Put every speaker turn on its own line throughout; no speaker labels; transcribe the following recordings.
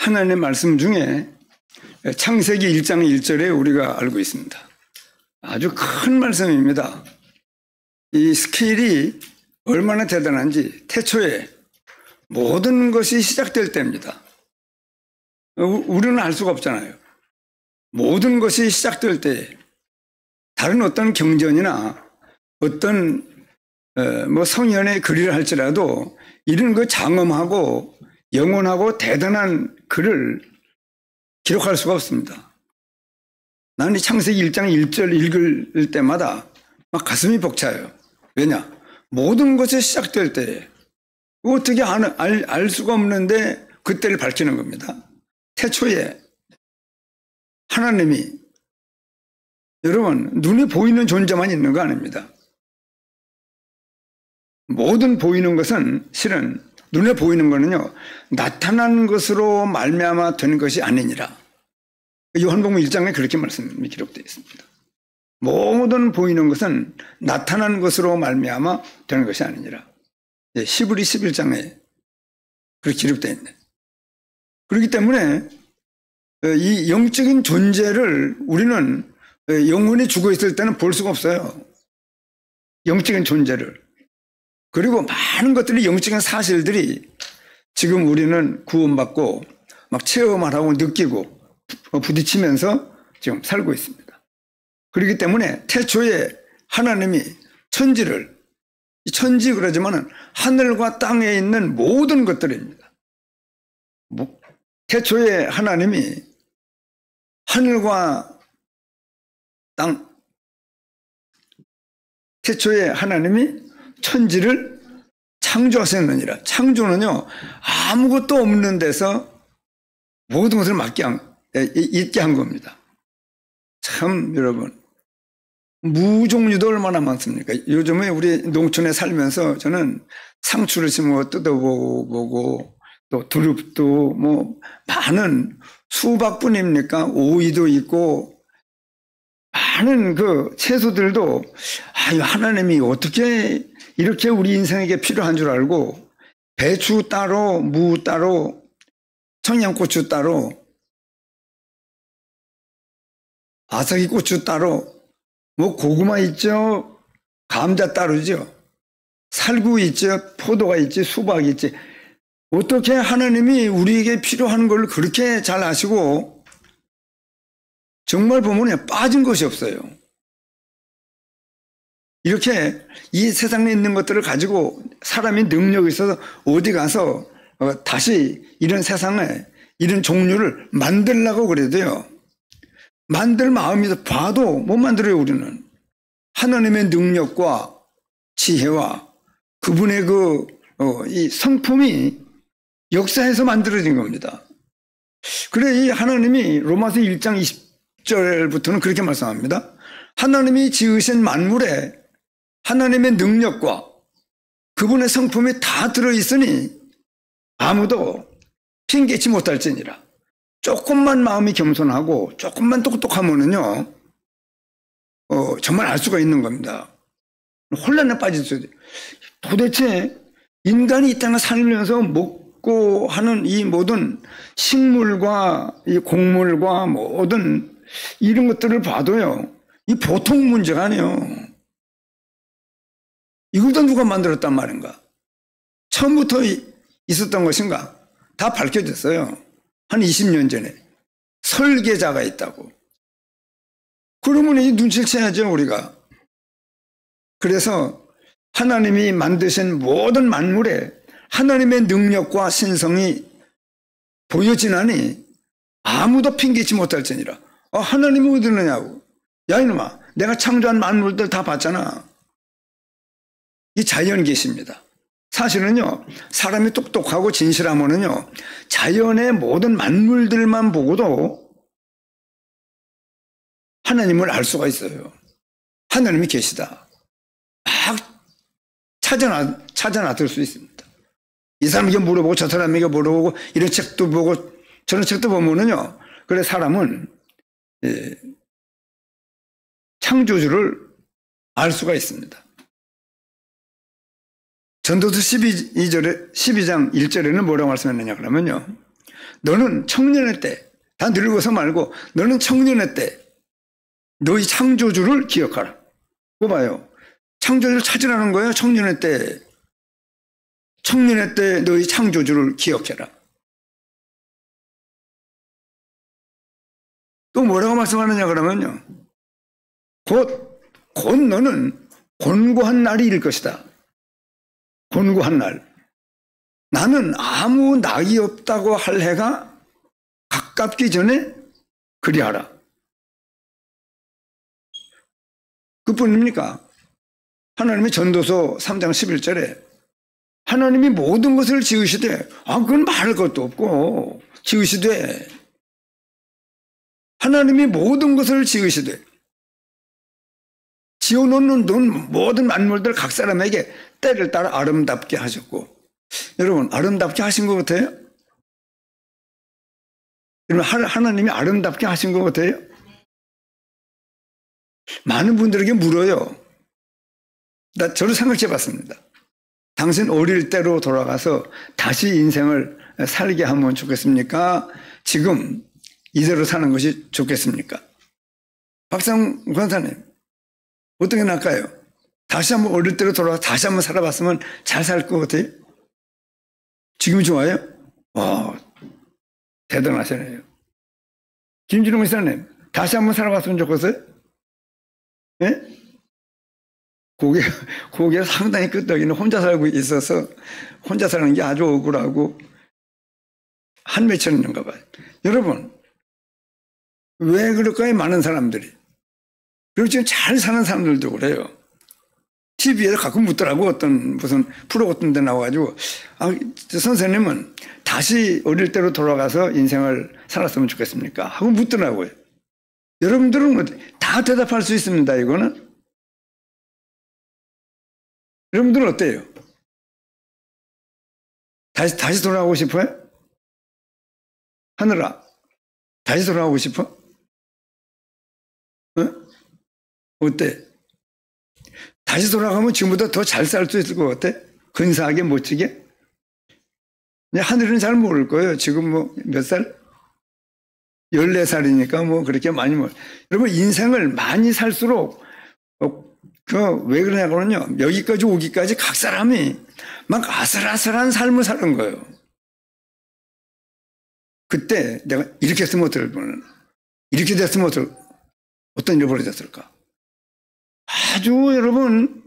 하나님의 말씀 중에 창세기 1장 1절에 우리가 알고 있습니다. 아주 큰 말씀입니다. 이 스케일이 얼마나 대단한지 태초에 모든 것이 시작될 때입니다. 우리는 알 수가 없잖아요. 모든 것이 시작될 때 다른 어떤 경전이나 어떤 성현의 글이라 할지라도 이런 그 장엄하고 영원하고 대단한 글을 기록할 수가 없습니다. 나는 이 창세기 1장 1절 읽을 때마다 막 가슴이 벅차요. 왜냐? 모든 것이 시작될 때 어떻게 알 수가 없는데 그때를 밝히는 겁니다. 태초에 하나님이, 여러분, 눈에 보이는 존재만 있는 거 아닙니다. 모든 보이는 것은 실은 눈에 보이는 거는요, 나타난 것으로 말미암아 되는 것이 아니니라. 요한복음 1장에 그렇게 말씀이 기록되어 있습니다. 모든 보이는 것은 나타난 것으로 말미암아 되는 것이 아니니라. 히브리 11장에 그렇게 기록되어 있네. 그렇기 때문에 이 영적인 존재를 우리는 영혼이 죽어 있을 때는 볼 수가 없어요. 영적인 존재를. 그리고 많은 것들이, 영적인 사실들이 지금 우리는 구원받고 막 체험을 하고 느끼고 부딪히면서 지금 살고 있습니다. 그렇기 때문에 태초에 하나님이 천지를, 천지 그러지만은 하늘과 땅에 있는 모든 것들입니다. 태초에 하나님이 하늘과 땅, 태초에 하나님이 천지를 창조하셨느니라. 창조는요, 아무것도 없는 데서 모든 것을 있게 한 겁니다. 참, 여러분, 무종류도 얼마나 많습니까? 요즘에 우리 농촌에 살면서 저는 상추를 심어 뜯어보고 또 두릅도 많은 수박뿐입니까? 오이도 있고 많은 그 채소들도 하나님이 어떻게 이렇게 우리 인생에게 필요한 줄 알고 배추 따로, 무 따로, 청양고추 따로, 아삭이 고추 따로, 고구마 있죠, 감자 따로죠, 살구 있죠, 포도가 있지, 수박이 있지. 어떻게 하나님이 우리에게 필요한 걸 그렇게 잘 아시고 정말 보면 빠진 것이 없어요. 이렇게 이 세상에 있는 것들을 가지고 사람이 능력이 있어서 어디 가서 다시 이런 세상에 이런 종류를 만들려고 그래도요, 만들 마음이 봐도 못 만들어요. 우리는 하나님의 능력과 지혜와 그분의 이 성품이 역사에서 만들어진 겁니다. 그래, 이 하나님이 로마서 1장 20절부터는 그렇게 말씀합니다. 하나님이 지으신 만물에 하나님의 능력과 그분의 성품이 다 들어있으니 아무도 핑계치 못할지니라. 조금만 마음이 겸손하고 조금만 똑똑하면은요, 정말 알 수가 있는 겁니다. 혼란에 빠질 수 있어요. 도대체 인간이 이 땅을 살면서 먹고 하는 이 모든 식물과 이 곡물과 모든 이런 것들을 봐도요, 이 보통 문제가 아니에요. 이것도 누가 만들었단 말인가? 처음부터 있었던 것인가? 다 밝혀졌어요. 한 20년 전에. 설계자가 있다고. 그러면 이 눈치를 채야죠, 우리가. 그래서 하나님이 만드신 모든 만물에 하나님의 능력과 신성이 보여지나니 아무도 핑계치 못할지니라. 하나님이 어디 있느냐고. 야, 이놈아, 내가 창조한 만물들 다 봤잖아. 이 자연 계십니다. 사실은요, 사람이 똑똑하고 진실하면은요, 자연의 모든 만물들만 보고도 하나님을 알 수가 있어요. 하나님이 계시다. 막 찾아 나들 수 있습니다. 이 사람에게 물어보고 저 사람에게 물어보고 이런 책도 보고 저런 책도 보면은요, 그래 사람은 창조주를 알 수가 있습니다. 전도서 12장 1절에는 뭐라고 말씀했느냐 그러면요, 너는 청년의 때, 다 늙어서 말고 너는 청년의 때 너희 창조주를 기억하라. 그거 봐요. 창조주를 찾으라는 거예요. 청년의 때. 청년의 때 너희 창조주를 기억해라. 또 뭐라고 말씀하느냐 그러면요. 곧 너는 곤고한 날이 일 것이다. 곤고한 날. 나는 아무 낙이 없다고 할 해가 가깝기 전에 그리하라. 그뿐입니까? 하나님의 전도서 3장 11절에 하나님이 모든 것을 지으시되 그건 말할 것도 없고 지으시되 하나님이 모든 것을 지으시되 지어놓는 모든 만물들 각 사람에게 때를 따라 아름답게 하셨고 여러분 아름답게 하신 것 같아요? 여러분 하나님이 아름답게 하신 것 같아요? 많은 분들에게 물어요. 저를 생각해 봤습니다. 당신 어릴 때로 돌아가서 다시 인생을 살게 하면 좋겠습니까? 지금 이대로 사는 것이 좋겠습니까? 박상 권사님 어떻게 나을까요? 다시 한번 어릴 때로 돌아가서 다시 한번 살아봤으면 잘 살 것 같아요? 지금이 좋아요? 와, 대단하시네요. 김진웅 목사님 다시 한번 살아봤으면 좋겠어요? 네? 고개 상당히 끄떡이는 혼자 살고 있어서 혼자 사는 게 아주 억울하고 한맺혔는가 봐요. 여러분 왜 그럴까요? 많은 사람들이. 그리고 지금 잘 사는 사람들도 그래요. TV에서 가끔 묻더라고. 어떤 무슨 프로 같은 데 나와가지고 선생님은 다시 어릴 때로 돌아가서 인생을 살았으면 좋겠습니까? 하고 묻더라고요. 여러분들은 다 대답할 수 있습니다. 이거는. 여러분들은 어때요? 다시 돌아가고 싶어요? 하늘아, 다시 돌아가고 싶어? 어때? 다시 돌아가면 지금보다 더 잘 살 수 있을 것 같아? 근사하게 멋지게? 하늘은 잘 모를 거예요. 지금 뭐 몇 살? 14살이니까 뭐 그렇게 많이 여러분 인생을 많이 살수록 왜 그러냐고는요. 여기까지 오기까지 각 사람이 막 아슬아슬한 삶을 사는 거예요. 그때 내가 이렇게 했으면 어떨까? 이렇게 됐으면 어떤 일이 벌어졌을까? 아주 여러분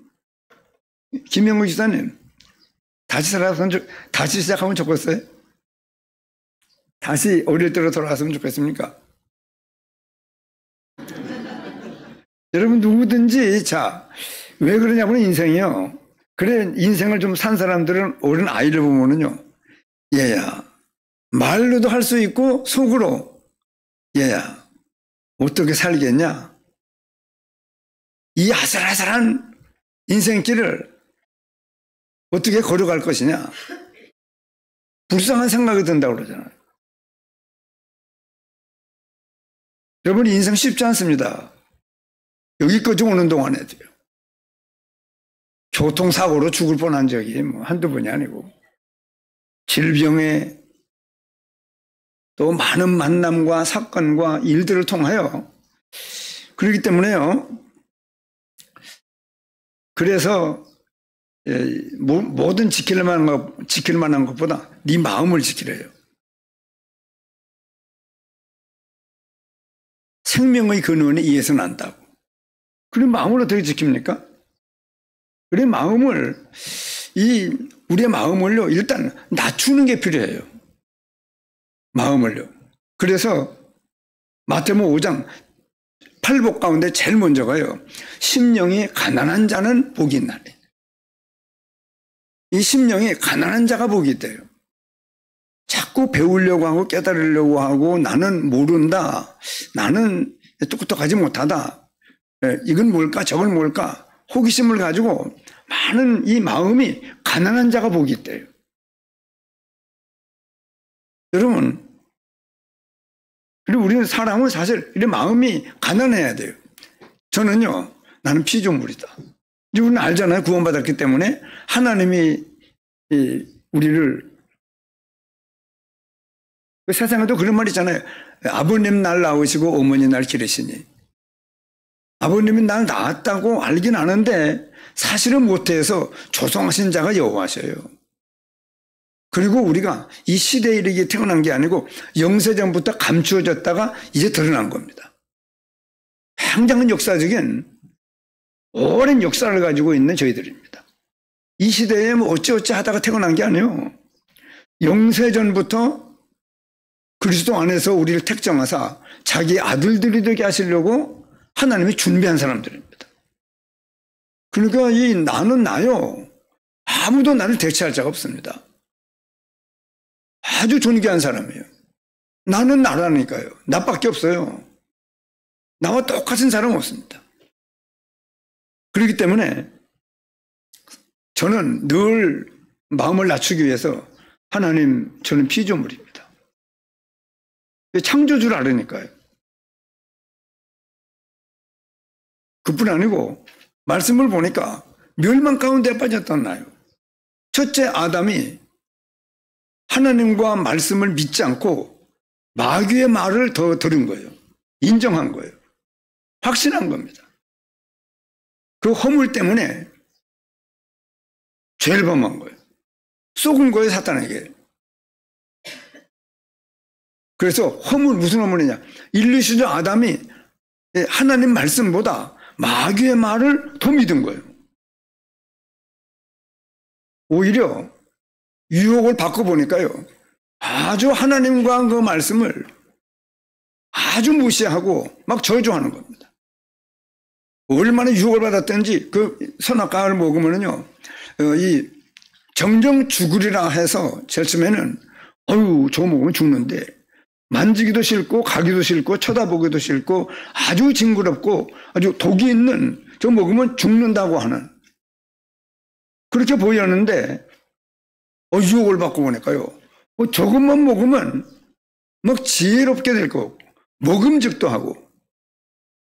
김영국 지사님 다시 시작하면 좋겠어요? 다시 어릴 때로 돌아갔으면 좋겠습니까? 여러분 누구든지 왜 그러냐면 인생이요. 그래 인생을 좀 산 사람들은 어린 아이를 보면은요. 얘야 말로도 할 수 있고 속으로 얘야 어떻게 살겠냐? 이 아슬아슬한 인생길을 어떻게 걸어갈 것이냐? 불쌍한 생각이 든다고 그러잖아요. 여러분 인생 쉽지 않습니다. 여기까지 오는 동안에도요. 교통사고로 죽을 뻔한 적이 한두 번이 아니고 질병에 또 많은 만남과 사건과 일들을 통하여 그렇기 때문에요. 그래서 뭐든 지킬 만한 것보다 네 마음을 지키래요. 생명의 근원이 이에서 난다고. 그래 마음을 어떻게 지킵니까? 그래 우리의 마음을요 일단 낮추는 게 필요해요. 마음을요. 그래서 마태복음 5장 8복 가운데 제일 먼저가요. 심령이 가난한 자는 복이 있나니. 이 심령이 가난한 자가 복이 있대요. 자꾸 배우려고 하고 깨달으려고 하고 나는 모른다. 나는 똑똑하지 못하다. 이건 뭘까 저건 뭘까 호기심을 가지고 많은 이 마음이 가난한 자가 복이 있대요. 여러분 그리고 우리는 사람은 사실 이 마음이 가난해야 돼요. 저는요 나는 피조물이다. 우리는 알잖아요. 구원받았기 때문에 하나님이 우리를 그 세상에도 그런 말 있잖아요. 아버님 날 낳으시고 어머니 날 기르시니. 아버님이 날 낳았다고 알긴 아는데 사실은 못해서 조성하신 자가 여호와셔요. 그리고 우리가 이 시대에 이르게 태어난 게 아니고 영세전부터 감추어졌다가 이제 드러난 겁니다. 굉장한 역사적인 오랜 역사를 가지고 있는 저희들입니다. 이 시대에 뭐 어찌어찌 하다가 태어난 게 아니에요. 영세전부터 그리스도 안에서 우리를 택정하사 자기 아들들이 되게 하시려고 하나님이 준비한 사람들입니다. 그러니까 이 나는 나요. 아무도 나를 대체할 자가 없습니다. 아주 존귀한 사람이에요. 나는 나라니까요. 나밖에 없어요. 나와 똑같은 사람 없습니다. 그렇기 때문에 저는 늘 마음을 낮추기 위해서 하나님, 저는 피조물입니다. 창조주를 알으니까요. 그뿐 아니고 말씀을 보니까 멸망 가운데 빠졌던 나요. 첫째 아담이 하나님과 말씀을 믿지 않고 마귀의 말을 더 들은 거예요. 인정한 거예요. 확신한 겁니다. 그 허물 때문에 죄를 범한 거예요. 속은 거예요, 사탄에게. 그래서 허물, 무슨 허물이냐? 인류시조 아담이 하나님 말씀보다 마귀의 말을 더 믿은 거예요. 오히려 유혹을 바꿔보니까요, 아주 하나님과 그 말씀을 아주 무시하고 막 저주하는 겁니다. 얼마나 유혹을 받았던지 그 선악과를 먹으면요, 이 정정 죽으리라 해서 제일 처음에는 어유 저거 먹으면 죽는데 만지기도 싫고 가기도 싫고 쳐다보기도 싫고 아주 징그럽고 아주 독이 있는 저거 먹으면 죽는다고 하는 그렇게 보였는데 유혹을 받고 보니까요, 저것만 먹으면 막 지혜롭게 될 거고 먹음직도 하고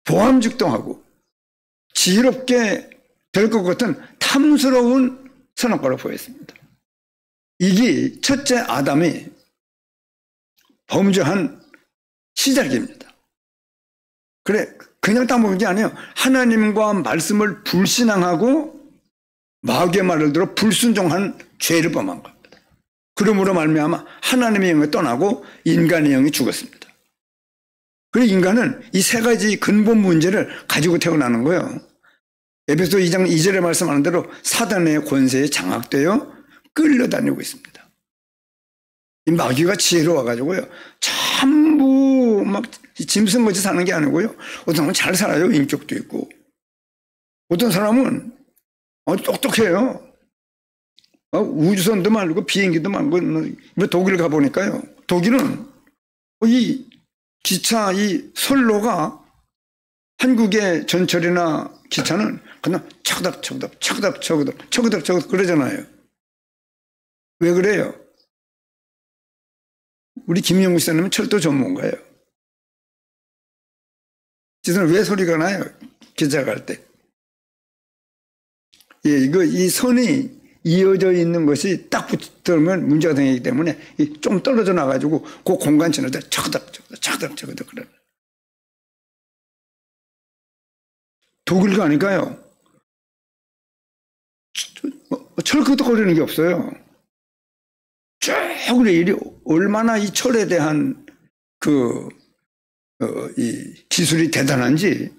보암직도 하고 지혜롭게 될 것 같은 탐스러운 선악과로 보였습니다. 이게 첫째 아담이 범죄한 시작입니다. 그래, 그냥 딱 먹은 게 아니에요. 하나님과 말씀을 불신앙하고 마귀의 말을 들어 불순종한 죄를 범한 겁니다. 그러므로 말미암아 하나님의 영을 떠나고 인간의 영이 죽었습니다. 그래서 인간은 이 세 가지 근본 문제를 가지고 태어나는 거예요. 에베소 2장 2절에 말씀하는 대로 사단의 권세에 장악되어 끌려다니고 있습니다. 이 마귀가 지혜로워가지고요, 전부 막 짐승같이 사는 게 아니고요, 어떤 사람은 잘 살아요. 인격도 있고. 어떤 사람은 똑똑해요. 우주선도 말고 비행기도 말고. 독일 가보니까요, 독일은 이 기차 이 선로가 한국의 전철이나 기차는 그냥 척덕 그러잖아요. 왜 그래요? 우리 김영우 씨는 철도 전문가예요. 지금 왜 소리가 나요? 기차 갈 때. 예, 이 선이 이어져 있는 것이 딱 붙으면 문제가 되기 때문에 좀 떨어져 나가지고 그 공간 지날 때 척덕 그래. 독일 가니까요, 철끄덕거리는 게 없어요. 쭉 일이 얼마나 이 철에 대한 이 기술이 대단한지.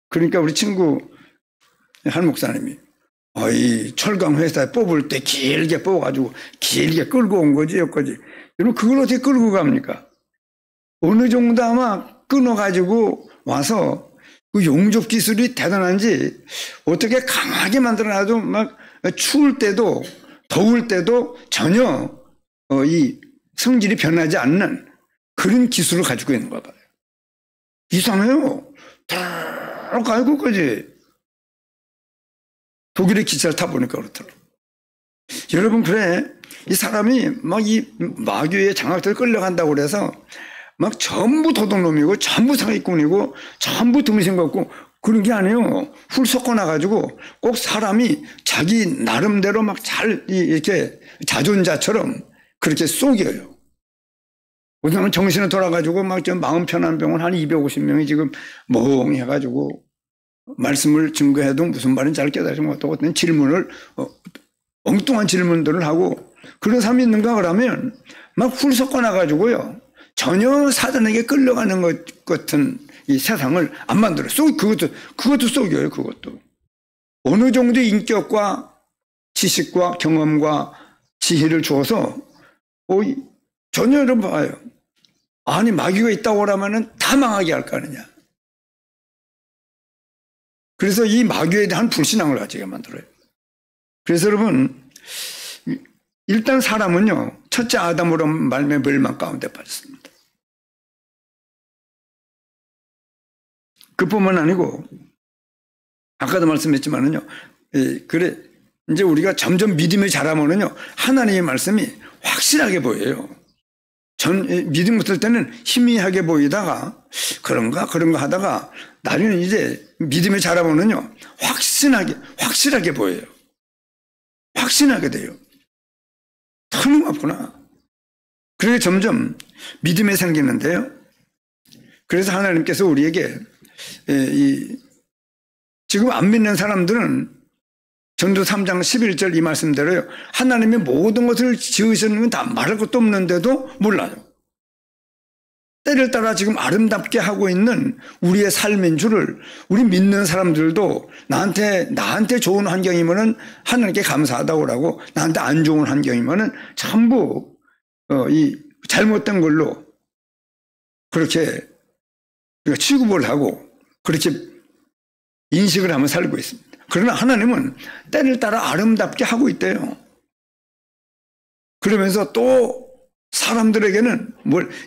그러니까 우리 친구 한 목사님이 이 철강 회사에 뽑을 때 길게 뽑아가지고 길게 끌고 온 거지, 여기까지. 여러분, 그걸 어떻게 끌고 갑니까? 어느 정도 아마 끊어가지고 와서 그 용접 기술이 대단한지 어떻게 강하게 만들어놔도 막 추울 때도 더울 때도 전혀 이 성질이 변하지 않는 그런 기술을 가지고 있는 거 봐요. 이상해요. 다 갈고까지 독일의 기차를 타보니까 그렇더라고요. 여러분, 그래, 이 사람이 막 이 마귀의 장악대로 끌려간다고 그래서 막 전부 도둑놈이고 전부 사기꾼이고 전부 등신 같고 그런 게 아니에요. 훌 섞어놔가지고 꼭 사람이 자기 나름대로 막 잘 이렇게 자존자처럼 그렇게 속여요. 우선은 정신이 돌아가지고 막 좀 마음 편한 병원 한 250명이 지금 멍해가지고 말씀을 증거해도 무슨 말인지 잘 깨달지 못하고 어떤 질문을 엉뚱한 질문들을 하고 그런 사람이 있는가 그러면 막 훌 섞어놔가지고요. 전혀 사단에게 끌려가는 것 같은 이 세상을 안 만들어요. 그것도 속여요, 그것도. 어느 정도 인격과 지식과 경험과 지혜를 주어서, 전혀 여러분 봐요. 아니, 마귀가 있다고 하면은 다 망하게 할 거 아니냐. 그래서 이 마귀에 대한 불신앙을 가지게 만들어요. 그래서 여러분, 일단 사람은요, 첫째 아담으로 말미암아 멸망 가운데 빠졌습니다. 그뿐만 아니고, 아까도 말씀했지만은요, 그래, 이제 우리가 점점 믿음이 자라면은요, 하나님의 말씀이 확실하게 보여요. 믿음 못할 때는 희미하게 보이다가, 그런가 하다가, 나중에는 이제 믿음이 자라면은요, 확실하게 보여요. 확신하게 돼요. 틀림없구나. 그래서 점점 믿음이 생기는데요. 그래서 하나님께서 우리에게 지금 안 믿는 사람들은 전도 3장 11절 이 말씀대로요. 하나님이 모든 것을 지으셨는 다 말할 것도 없는데도 몰라요. 때를 따라 지금 아름답게 하고 있는 우리의 삶인 줄을 우리 믿는 사람들도 나한테 좋은 환경이면은 하나님께 감사하다고 하고 나한테 안 좋은 환경이면은 전부 이 잘못된 걸로 그렇게 취급을 하고 그렇게 인식을 하며 살고 있습니다. 그러나 하나님은 때를 따라 아름답게 하고 있대요. 그러면서 또 사람들에게는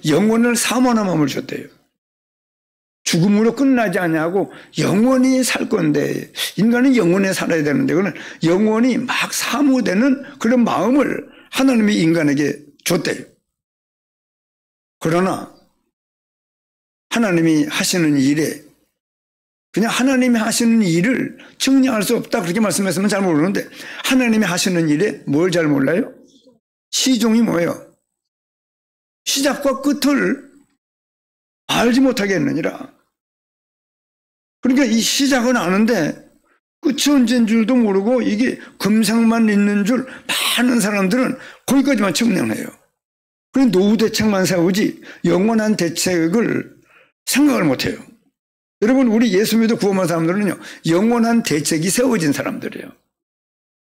영원을 사모하는 마음을 줬대요. 죽음으로 끝나지 않냐고 영원히 살 건데 인간은 영원히 살아야 되는데 그는 영원히 막 사모되는 그런 마음을 하나님이 인간에게 줬대요. 그러나 하나님이 하시는 일에 그냥 하나님이 하시는 일을 측량할 수 없다 그렇게 말씀했으면 잘 모르는데 하나님이 하시는 일에 뭘 잘 몰라요? 시종이 뭐예요? 시작과 끝을 알지 못하겠느니라. 그러니까 이 시작은 아는데 끝이 언제인 줄도 모르고 이게 금상만 있는 줄 많은 사람들은 거기까지만 측량해요. 그래서 노후 대책만 세우지 영원한 대책을 생각을 못해요. 여러분 우리 예수 믿어 구원받은 사람들은요. 영원한 대책이 세워진 사람들이에요.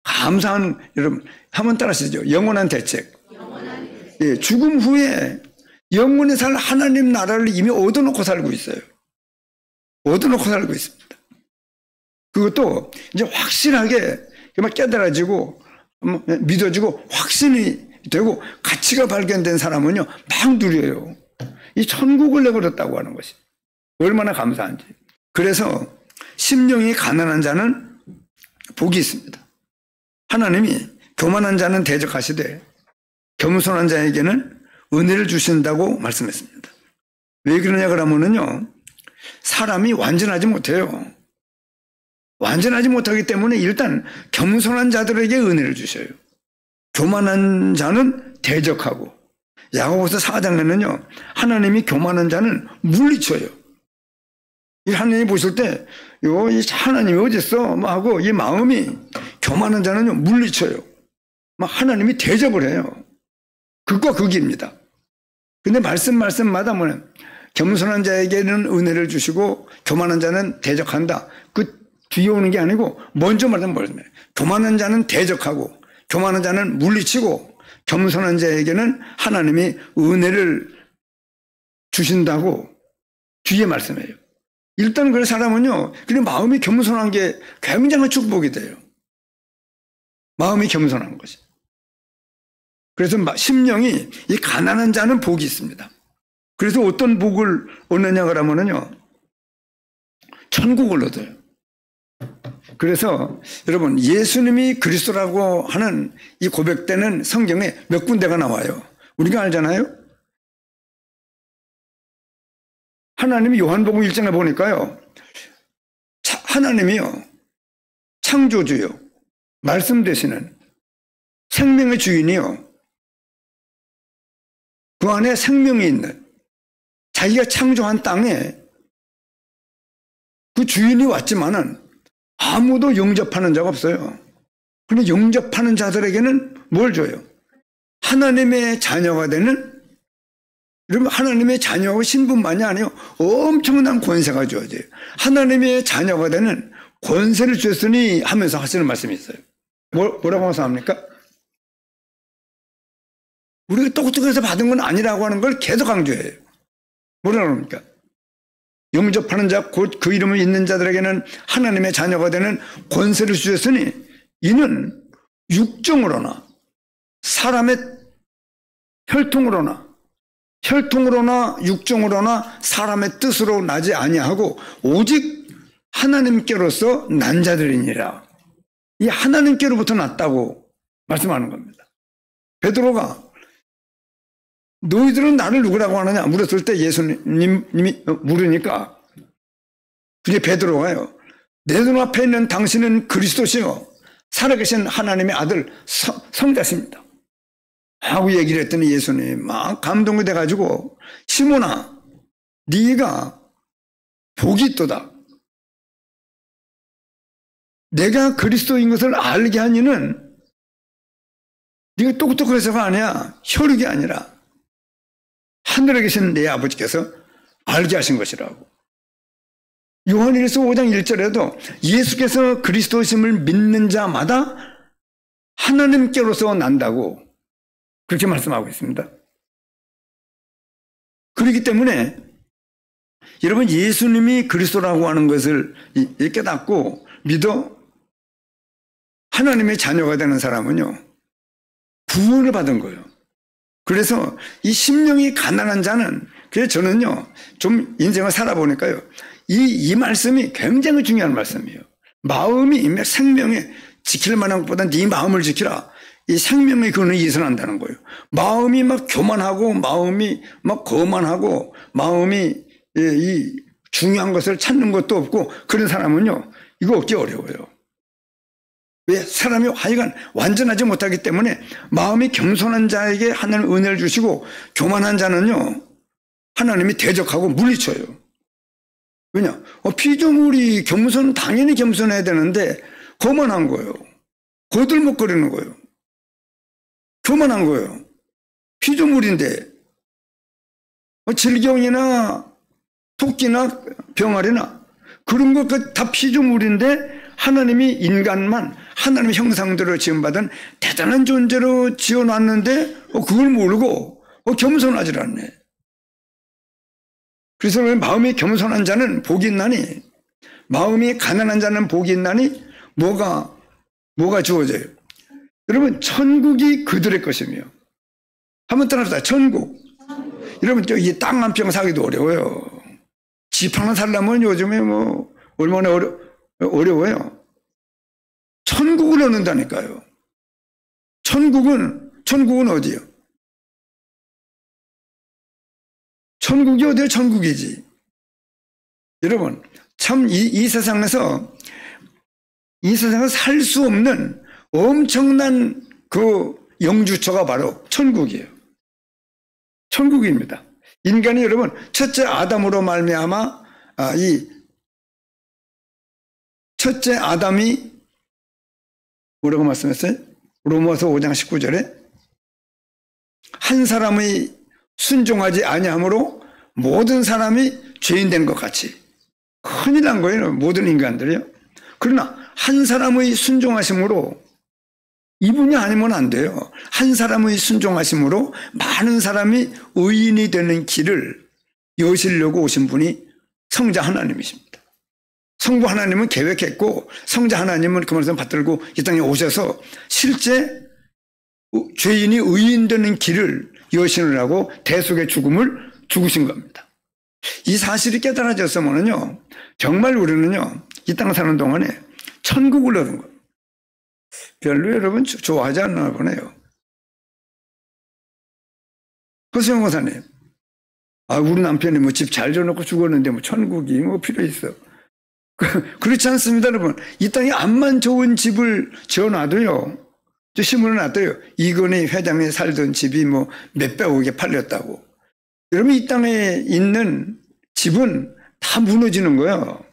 감사한 여러분 한번 따라하시죠. 영원한 대책. 예, 죽음 후에 영원히 살 하나님 나라를 이미 얻어놓고 살고 있어요. 얻어놓고 살고 있습니다. 그것도 이제 확실하게 막 깨달아지고 믿어지고 확신이 되고 가치가 발견된 사람은요 막 누려요. 이 천국을 내버렸다고 하는 것이 얼마나 감사한지. 그래서 심령이 가난한 자는 복이 있습니다. 하나님이 교만한 자는 대적하시되 겸손한 자에게는 은혜를 주신다고 말씀했습니다. 왜 그러냐 그러면은요 사람이 완전하지 못해요. 완전하지 못하기 때문에 일단 겸손한 자들에게 은혜를 주셔요. 교만한 자는 대적하고 야고보서 4장에는요 하나님이 교만한 자는 물리쳐요. 이 하나님이 보실 때 이 하나님이 어디 있어? 하고 이 마음이 교만한 자는요 물리쳐요. 막 하나님이 대접을 해요. 극과 극입니다. 근데 말씀마다 겸손한 자에게는 은혜를 주시고 교만한 자는 대적한다. 그 뒤에 오는 게 아니고 먼저 말하면 뭐냐면 교만한 자는 대적하고 교만한 자는 물리치고 겸손한 자에게는 하나님이 은혜를 주신다고 뒤에 말씀해요. 일단 그 사람은요, 그냥 마음이 겸손한 게 굉장한 축복이 돼요. 마음이 겸손한 것이. 그래서 심령이 이 가난한 자는 복이 있습니다. 그래서 어떤 복을 얻느냐 그러면요, 천국을 얻어요. 그래서 여러분 예수님이 그리스도라고 하는 이 고백되는 성경에 몇 군데가 나와요. 우리가 알잖아요. 하나님이 요한복음 1장에 보니까요. 하나님이요. 창조주요. 말씀 되시는 생명의 주인이요. 그 그 안에 생명이 있는 자기가 창조한 땅에 그 주인이 왔지만은 아무도 영접하는 자가 없어요. 그런데 영접하는 자들에게는 뭘 줘요? 하나님의 자녀가 되는, 여러분 하나님의 자녀하고 신분만이 아니에요. 엄청난 권세가 주어져요. 하나님의 자녀가 되는 권세를 주었으니 하면서 하시는 말씀이 있어요. 뭐라고 말씀합니까? 우리가 똑똑해서 받은 건 아니라고 하는 걸 계속 강조해요. 뭐라고 합니까? 영접하는 자, 곧 그 이름을 있는 자들에게는 하나님의 자녀가 되는 권세를 주셨으니 이는 육정으로나 사람의 혈통으로나 육정으로나 사람의 뜻으로 나지 아니하고 오직 하나님께로서 난 자들이니라. 이 하나님께로부터 났다고 말씀하는 겁니다. 베드로가 너희들은 나를 누구라고 하느냐 물었을 때 예수님이 물으니까 그게 베드로가요. 내 눈앞에 있는 당신은 그리스도시요 살아계신 하나님의 아들 성자십니다 하고 얘기를 했더니 예수님이 막 감동이 돼가지고 시몬아 네가 복이 있도다. 내가 그리스도인 것을 알게 한 이는 네가 똑똑해서가 아니야. 혈육이 아니라 하늘에 계신 내 아버지께서 알게 하신 것이라고. 요한일서 5장 1절에도 예수께서 그리스도심을 믿는 자마다 하나님께로서 난다고 그렇게 말씀하고 있습니다. 그렇기 때문에 여러분 예수님이 그리스도라고 하는 것을 깨닫고 믿어 하나님의 자녀가 되는 사람은요 구원을 받은 거예요. 그래서 이 심령이 가난한 자는, 그래서 저는요 좀 인생을 살아보니까요 이 말씀이 굉장히 중요한 말씀이에요. 마음이 생명에 지킬 만한 것보다 네 마음을 지키라. 이 생명의 근원이 이선한다는 거예요. 마음이 막 교만하고 마음이 막 거만하고 마음이 이 중요한 것을 찾는 것도 없고 그런 사람은요 이거 얻기 어려워요. 왜? 사람이 하여간 완전하지 못하기 때문에 마음이 겸손한 자에게 하나님 은혜를 주시고 교만한 자는요 하나님이 대적하고 물리쳐요. 왜냐? 피조물이 당연히 겸손해야 되는데 거만한 거예요. 거들먹거리는 거예요. 교만한 거예요. 피조물인데 질경이나 토끼나 병아리나 그런 것 다 피조물인데 하나님이 인간만 하나님의 형상대로 지음받은 대단한 존재로 지어놨는데 그걸 모르고 겸손하지 않네. 그래서 마음이 겸손한 자는 복이 있나니 마음이 가난한 자는 복이 있나니 뭐가 주어져요? 여러분 천국이 그들의 것이며 한번 따라합시다. 천국. 여러분 이 땅 한 평 사기도 어려워요. 집 하나 살려면 요즘에 뭐 얼마나 어려워요. 천국을 얻는다니까요. 천국은 어디요? 천국이 어디요? 천국이지. 여러분 참 이 세상에서 살 수 없는 엄청난 그 영주처가 바로 천국이에요. 천국입니다. 인간이 여러분 첫째 아담으로 말미암아 이 첫째 아담이 뭐라고 말씀했어요? 로마서 5장 19절에 한 사람의 순종하지 아니함으로 모든 사람이 죄인 된 것 같이. 큰일 난 거예요. 모든 인간들이요. 그러나 한 사람의 순종하심으로 이분이 아니면 안 돼요. 한 사람의 순종하심으로 많은 사람이 의인이 되는 길을 여시려고 오신 분이 성자 하나님이십니다. 성부 하나님은 계획했고 성자 하나님은 그 말씀 받들고 이 땅에 오셔서 실제 죄인이 의인 되는 길을 여시느라고 대속의 죽음을 죽으신 겁니다. 이 사실이 깨달아졌으면요 정말 우리는요 이 땅 사는 동안에 천국을 얻은 거예요. 별로 여러분 좋아하지 않나 보네요. 허수영 권사님, 우리 남편이 뭐 집 잘 지어놓고 죽었는데 뭐 천국이 뭐 필요 있어. 그렇지 않습니다, 여러분. 이 땅에 암만 좋은 집을 지어놔도요 저 신문에 났더요. 이건희 회장이 살던 집이 뭐 몇백억에 팔렸다고. 여러분, 이 땅에 있는 집은 다 무너지는 거예요.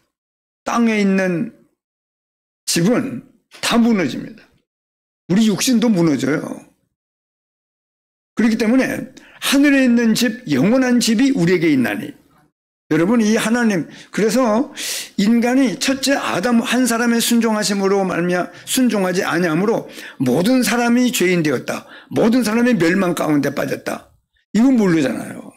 땅에 있는 집은 다 무너집니다. 우리 육신도 무너져요. 그렇기 때문에 하늘에 있는 집, 영원한 집이 우리에게 있나니. 여러분, 이 하나님, 그래서 인간이 첫째 아담 한 사람의 순종하심으로 말미암아 순종하지 아니함으로 모든 사람이 죄인 되었다. 모든 사람이 멸망 가운데 빠졌다. 이거 모르잖아요.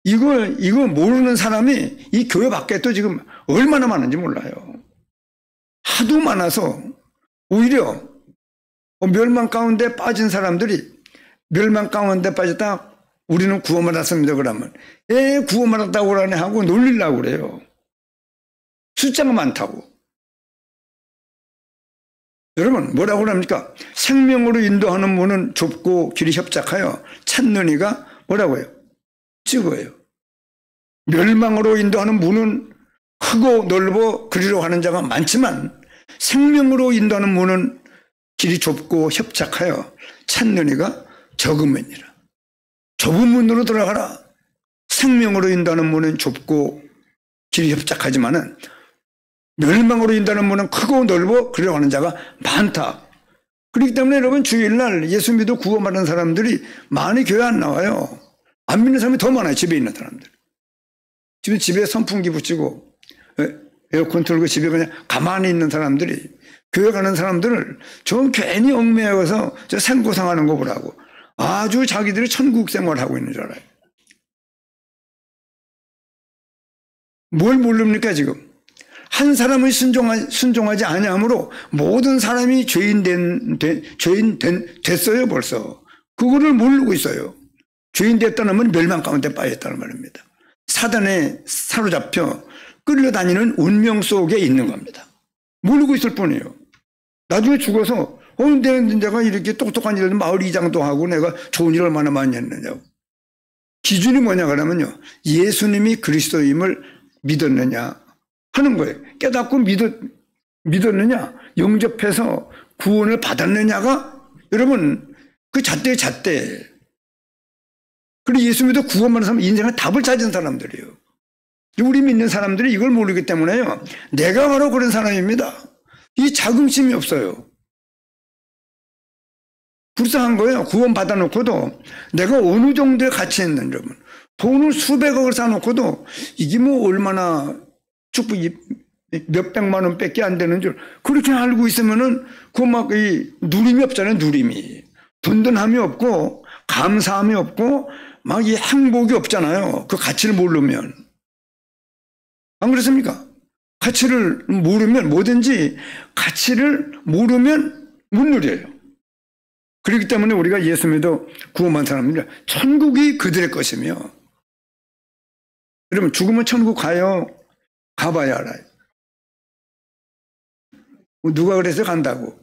이거 모르는 사람이 이 교회 밖에 또 지금 얼마나 많은지 몰라요. 하도 많아서 오히려 멸망 가운데 빠진 사람들이 멸망 가운데 빠졌다. 우리는 구원받았습니다. 그러면 구원받았다고 그러네 하고 놀리려고 그래요. 숫자가 많다고. 여러분, 뭐라고 그럽니까? 생명으로 인도하는 문은 좁고 길이 협착하여 찾는 이가 뭐라고 해요? 적어요. 멸망으로 인도하는 문은 크고 넓어 그리로 가는 자가 많지만 생명으로 인도하는 문은 길이 좁고 협착하여 찾는 이가 적음이니라. 좁은 문으로 들어가라. 생명으로 인도하는 문은 좁고 길이 협착하지만은 멸망으로 인도하는 문은 크고 넓어 그리로 가는 자가 많다. 그렇기 때문에 여러분, 주일날 예수 믿어 구원받은 사람들이 많이 교회 안 나와요. 안 믿는 사람이 더 많아요. 집에 있는 사람들. 지금 집에 선풍기 붙이고 에어컨 틀고 집에 그냥 가만히 있는 사람들이 교회 가는 사람들을 좀 괜히 얽매여서 저 생고생하는 거 보라고. 아주 자기들이 천국 생활하고 있는 줄 알아요. 뭘 모릅니까 지금? 한 사람의 순종하지 아니함으로 모든 사람이 죄인 됐어요 벌써. 그거를 모르고 있어요. 죄인 됐다는 건 멸망 가운데 빠졌다는 말입니다. 사단에 사로잡혀 끌려다니는 운명 속에 있는 겁니다. 모르고 있을 뿐이에요. 나중에 죽어서 내가 이렇게 똑똑한 일을 마을 이장도 하고 내가 좋은 일을 얼마나 많이 했느냐고. 기준이 뭐냐 그러면요. 예수님이 그리스도임을 믿었느냐 하는 거예요. 깨닫고 믿었느냐, 영접해서 구원을 받았느냐가 여러분 그 잣대. 그리고 예수 믿어 구원받는 사람은 인생의 답을 찾은 사람들이에요. 우리 믿는 사람들이 이걸 모르기 때문에요. 내가 바로 그런 사람입니다. 이 자긍심이 없어요. 불쌍한 거예요. 구원 받아놓고도 내가 어느 정도의 가치 있는 여러분. 돈을 수백억을 사놓고도 이게 뭐 얼마나 축복이 몇백만 원밖에 안 되는 줄 그렇게 알고 있으면은 그 막 이 누림이 없잖아요. 누림이. 든든함이 없고 감사함이 없고 막 이 행복이 없잖아요. 그 가치를 모르면. 안 그렇습니까? 가치를 모르면 뭐든지 가치를 모르면 못 누려요. 그렇기 때문에 우리가 예수 믿어 구원받은 사람입니다. 천국이 그들의 것이며 여러분 죽으면 천국 가요? 가봐야 알아요. 누가 그래서 간다고.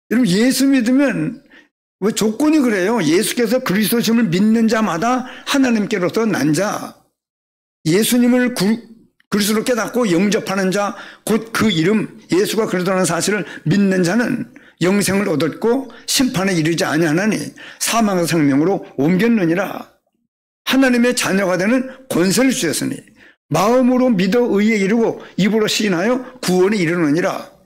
여러분 예수 믿으면 왜 조건이 그래요? 예수께서 그리스도심을 믿는 자마다 하나님께로서 난 자, 예수님을 그리스도로 깨닫고 영접하는 자, 곧 그 이름 예수가 그리스도라는 사실을 믿는 자는 영생을 얻었고 심판에 이르지 아니하나니 사망의 생명으로 옮겼느니라. 하나님의 자녀가 되는 권세를 주셨으니 마음으로 믿어 의에 이르고 입으로 시인하여 구원에 이르느니라.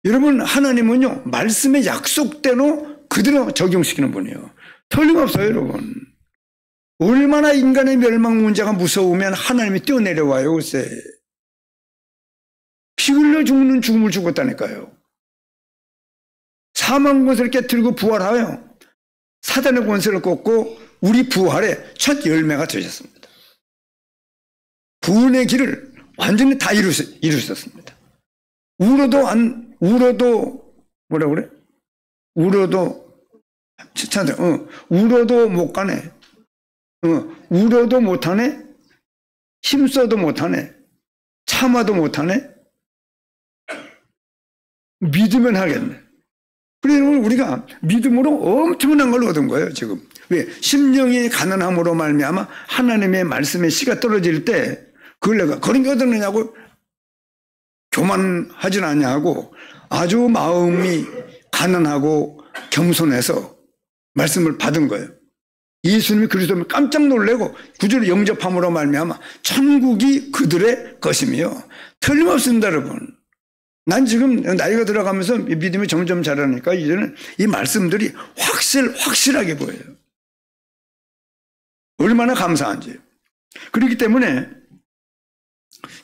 여러분 하나님은요 말씀의 약속대로 그대로 적용시키는 분이에요. 틀림없어요 여러분. 얼마나 인간의 멸망 문제가 무서우면 하나님이 뛰어내려와요. 글쎄 피 흘려 죽는 죽음을 죽었다니까요. 사망 권세를 깨뜨리고 부활하여 사단의 권세를 꺾고 우리 부활의 첫 열매가 되셨습니다. 구원의 길을 완전히 다 이루셨습니다. 울어도 뭐라 그래? 울어도 못 가네. 울어도 못하네. 힘써도 못하네. 참아도 못하네. 믿으면 하겠네. 그래서 우리가 믿음으로 엄청난 걸 얻은 거예요 지금. 왜? 심령이 가난함으로 말미암아 하나님의 말씀의 씨가 떨어질 때 그걸 내가 그런 게 얻었느냐고 교만하진 아니하고 아주 마음이 가난하고 겸손해서 말씀을 받은 거예요. 예수님이 그리스도를 깜짝 놀래고 구주를 영접함으로 말미암아 천국이 그들의 것이며 틀림없습니다, 여러분. 난 지금 나이가 들어가면서 믿음이 점점 자라니까 이제는 이 말씀들이 확실하게 보여요. 얼마나 감사한지. 그렇기 때문에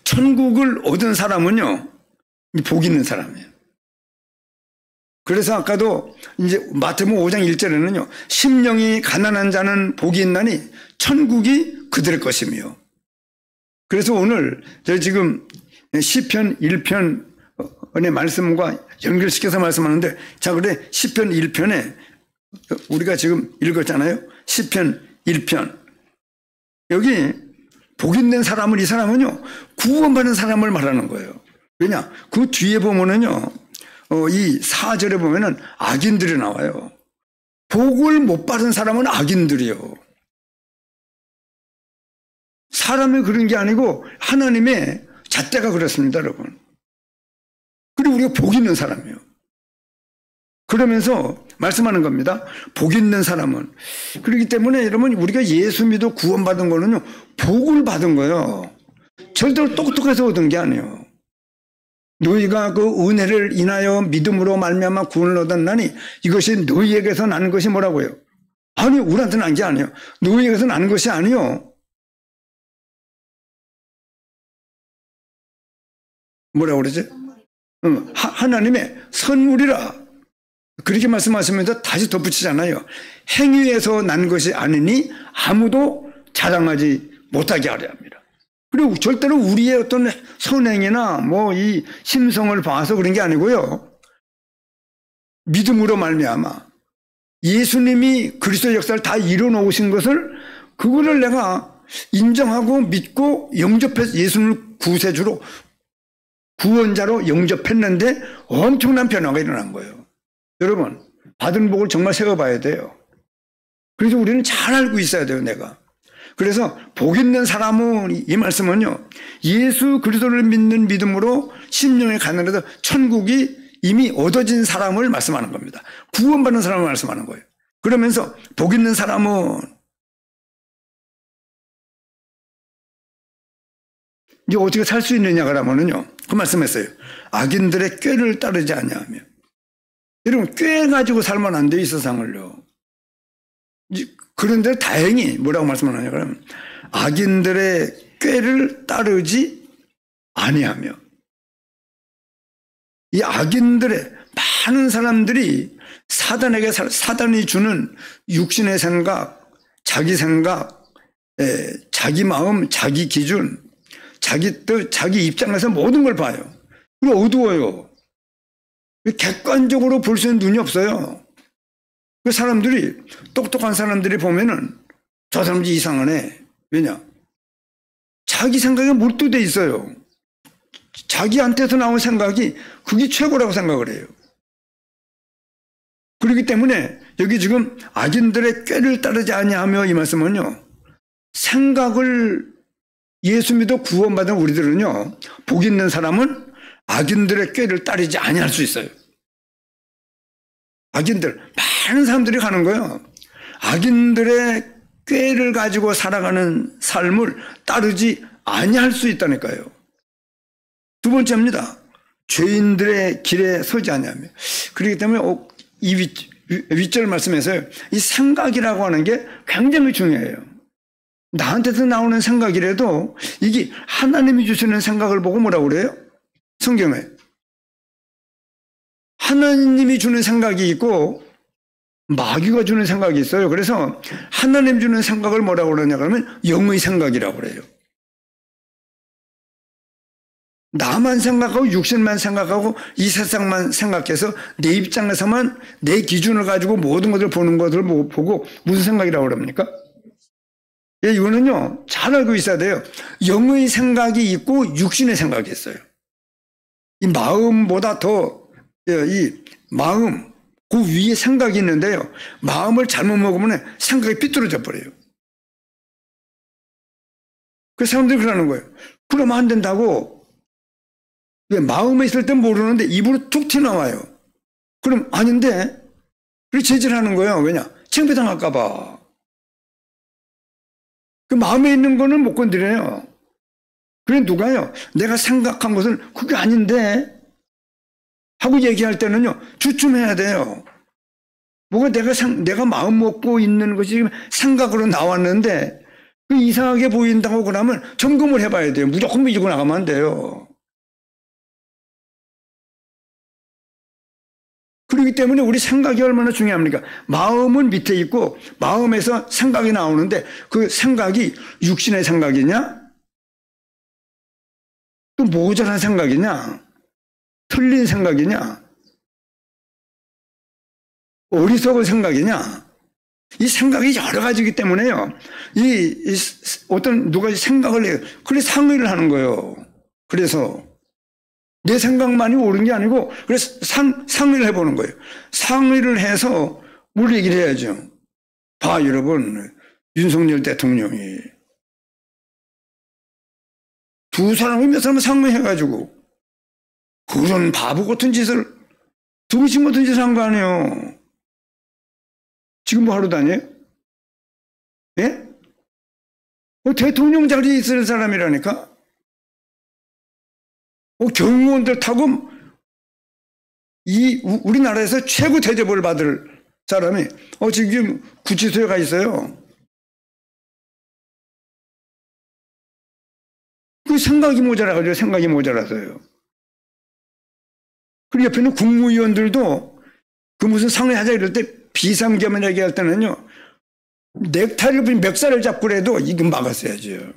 천국을 얻은 사람은요, 복 있는 사람이에요. 그래서 아까도 이제 마태복음 5장 1절에는요, 심령이 가난한 자는 복이 있나니 천국이 그들의 것이며. 그래서 오늘 저희 지금 시편 1편의 말씀과 연결시켜서 말씀하는데, 자, 그래 시편 1편에 우리가 지금 읽었잖아요. 시편 1편. 여기 복 있는 사람은, 이 사람은요, 구원받은 사람을 말하는 거예요. 왜냐? 그 뒤에 보면은요, 이 4절에 보면은 악인들이 나와요. 복을 못 받은 사람은 악인들이요. 사람이 그런 게 아니고 하나님의 잣대가 그렇습니다, 여러분. 그리고 우리가 복 있는 사람이에요. 그러면서 말씀하는 겁니다. 복 있는 사람은. 그렇기 때문에 여러분, 우리가 예수 믿어 구원받은 거는요, 복을 받은 거예요. 절대로 똑똑해서 얻은 게 아니에요. 너희가 그 은혜를 인하여 믿음으로 말미암아 구원을 얻었나니 이것이 너희에게서 난 것이 뭐라고요? 아니, 우리한테 난 게 아니에요. 너희에게서 난 것이 아니요. 뭐라고 그러지? 하나님의 선물이라. 그렇게 말씀하시면서 다시 덧붙이잖아요. 행위에서 난 것이 아니니 아무도 자랑하지 못하게 하려 합니다. 그리고 절대로 우리의 어떤 선행이나 뭐 이 심성을 봐서 그런 게 아니고요. 믿음으로 말미암아 예수님이 그리스도 역사를 다 이뤄놓으신 것을, 그거를 내가 인정하고 믿고 영접해서 예수님을 구세주로, 구원자로 영접했는데 엄청난 변화가 일어난 거예요. 여러분, 받은 복을 정말 세워봐야 돼요. 그래서 우리는 잘 알고 있어야 돼요, 내가. 그래서 복 있는 사람은, 이 말씀은요, 예수 그리스도를 믿는 믿음으로 심령에 가난해서 천국이 이미 얻어진 사람을 말씀하는 겁니다. 구원받는 사람을 말씀하는 거예요. 그러면서 복 있는 사람은 이제 어떻게 살 수 있느냐 그러면은요, 그 말씀했어요. 악인들의 꾀를 따르지 아니하며. 여러분, 꾀 가지고 살면 안 돼요, 이 세상을요. 그런데 다행히 뭐라고 말씀하느냐 그러면 악인들의 꾀를 따르지 아니하며. 이 악인들의 많은 사람들이 사단에게, 사단이 주는 육신의 생각, 자기 생각, 자기 마음, 자기 기준, 자기 뜻, 자기 입장에서 모든 걸 봐요. 그리고 어두워요. 객관적으로 볼 수 있는 눈이 없어요. 그 사람들이, 똑똑한 사람들이 보면은 저 사람이 이상하네. 왜냐? 자기 생각에 몰두돼 있어요. 자기한테서 나온 생각이 그게 최고라고 생각을 해요. 그렇기 때문에 여기 지금 악인들의 꾀를 따르지 아니하며, 이 말씀은요, 생각을, 예수 믿어 구원받은 우리들은요, 복 있는 사람은 악인들의 꾀를 따르지 아니할 수 있어요. 악인들, 많은 사람들이 가는 거예요. 악인들의 꾀를 가지고 살아가는 삶을 따르지 아니할 수 있다니까요. 두 번째입니다. 죄인들의 길에 서지 아니하며. 그렇기 때문에 이 윗절 말씀에서요, 이 생각이라고 하는 게 굉장히 중요해요. 나한테서 나오는 생각이라도 이게 하나님이 주시는 생각을 보고 뭐라고 그래요? 성경에 하나님이 주는 생각이 있고 마귀가 주는 생각이 있어요. 그래서 하나님 주는 생각을 뭐라고 그러냐 그러면 영의 생각이라고 그래요. 나만 생각하고 육신만 생각하고 이 세상만 생각해서 내 입장에서만 내 기준을 가지고 모든 것을 보는 것을 보고 무슨 생각이라고 그럽니까? 예, 이거는요, 잘 알고 있어야 돼요. 영의 생각이 있고 육신의 생각이 있어요. 이 마음보다 더, 이 마음, 그 위에 생각이 있는데요, 마음을 잘못 먹으면 생각이 삐뚤어져 버려요. 그 사람들이 그러는 거예요. 그러면 안 된다고. 왜 마음에 있을 땐 모르는데 입으로 툭 튀어나와요. 그럼 아닌데 그렇게 제지하는 거예요. 왜냐? 창피당할까 봐. 그 마음에 있는 거는 못 건드려요. 그래 누가요? 내가 생각한 것은 그게 아닌데 하고 얘기할 때는요. 주춤해야 돼요. 뭐가 내가 마음 먹고 있는 것이 지금 생각으로 나왔는데 그 이상하게 보인다고 그러면 점검을 해봐야 돼요. 무조건 믿고 나가면 안 돼요. 그렇기 때문에 우리 생각이 얼마나 중요합니까? 마음은 밑에 있고 마음에서 생각이 나오는데 그 생각이 육신의 생각이냐? 또 모자란 생각이냐? 틀린 생각이냐? 어리석은 생각이냐? 이 생각이 여러 가지이기 때문에요. 어떤 누가 생각을 해요. 그래 상의를 하는 거예요. 그래서 내 생각만이 옳은 게 아니고 그래서 상의를 해보는 거예요. 상의를 해서 뭘 얘기를 해야죠. 봐 여러분 윤석열 대통령이 두 사람이 몇 사람 상의해가지고 그런 바보 같은 짓을 두미친 같은 짓을 한 거 아니에요. 지금 뭐 하러 다녀요? 예? 대통령 자리에 있을 사람이라니까? 경무원들 타고 우리나라에서 최고 대접을 받을 사람이 지금 구치소에 가 있어요. 그 생각이 모자라가지고 생각이 모자라서요. 그리고 옆에는 국무위원들도 그 무슨 상의하자 이럴 때 비상겸을 얘기할 때는요. 넥타이를 멱살을 잡고 그래도 이건 막았어야죠.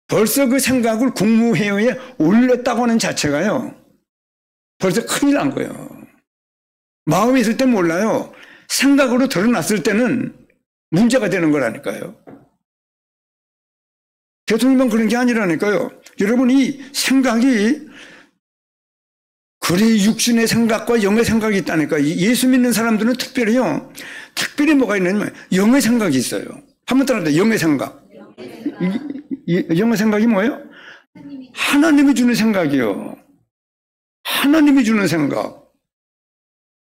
벌써 그 생각을 국무회의에 올렸다고 하는 자체가요. 벌써 큰일 난 거예요. 마음이 있을 땐 몰라요. 생각으로 드러났을 때는 문제가 되는 거라니까요. 대통령만 그런 게 아니라니까요. 여러분 이 생각이 그래 육신의 생각과 영의 생각이 있다니까. 예수 믿는 사람들은 특별히요. 특별히 뭐가 있냐면 영의 생각이 있어요. 한번 따라합니다. 영의 생각. 영의 생각이 뭐예요? 하나님이 주는 생각이요. 하나님이 주는 생각.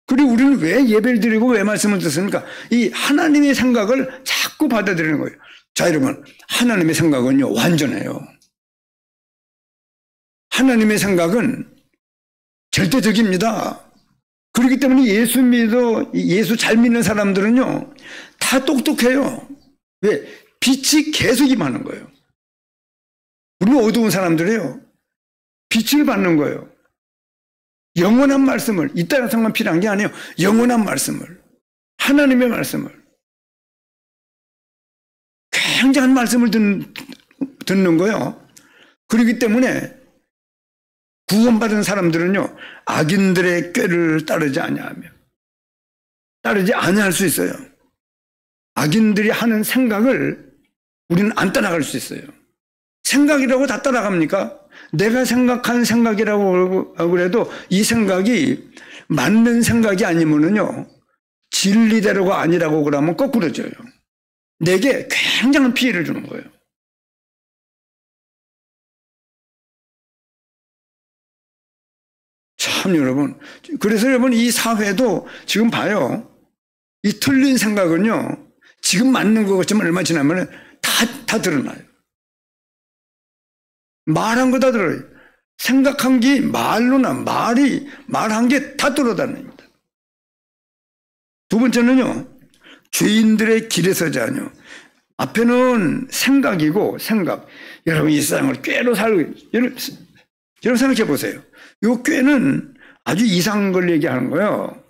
그리고 우리는 왜 예배를 드리고 왜 말씀을 듣습니까? 이 하나님의 생각을 자꾸 받아들이는 거예요. 자 여러분 하나님의 생각은요 완전해요. 하나님의 생각은 절대적입니다. 그렇기 때문에 예수 잘 믿는 사람들은요 다 똑똑해요. 왜? 빛이 계속 임하는 거예요. 우리는 어두운 사람들이에요. 빛을 받는 거예요. 영원한 말씀을 이따가 상관 필요한 게 아니에요. 영원한 말씀을 하나님의 말씀을 굉장한 말씀을 듣는 거예요. 그렇기 때문에 구원받은 사람들은요 악인들의 꾀를 따르지 아니할 수 있어요. 악인들이 하는 생각을 우리는 안 따라갈 수 있어요. 생각이라고 다 따라갑니까? 내가 생각한 생각이라고 그래도 이 생각이 맞는 생각이 아니면은요 진리대로가 아니라고 그러면 거꾸로져요. 내게 굉장한 피해를 주는 거예요. 참 여러분 그래서 여러분 이 사회도 지금 봐요. 이 틀린 생각은요 지금 맞는 것 같지만 얼마 지나면 다 드러나요. 말한 거 다 들어요. 생각한 게 말한 게 다 돌아다닙니다. 두 번째는요 죄인들의 길에 서지 아니요. 앞에는 생각이고 생각. 여러분 이 세상을 꾀로 살고 여러분 생각해 보세요. 이 꾀는 아주 이상한 걸 얘기하는 거예요.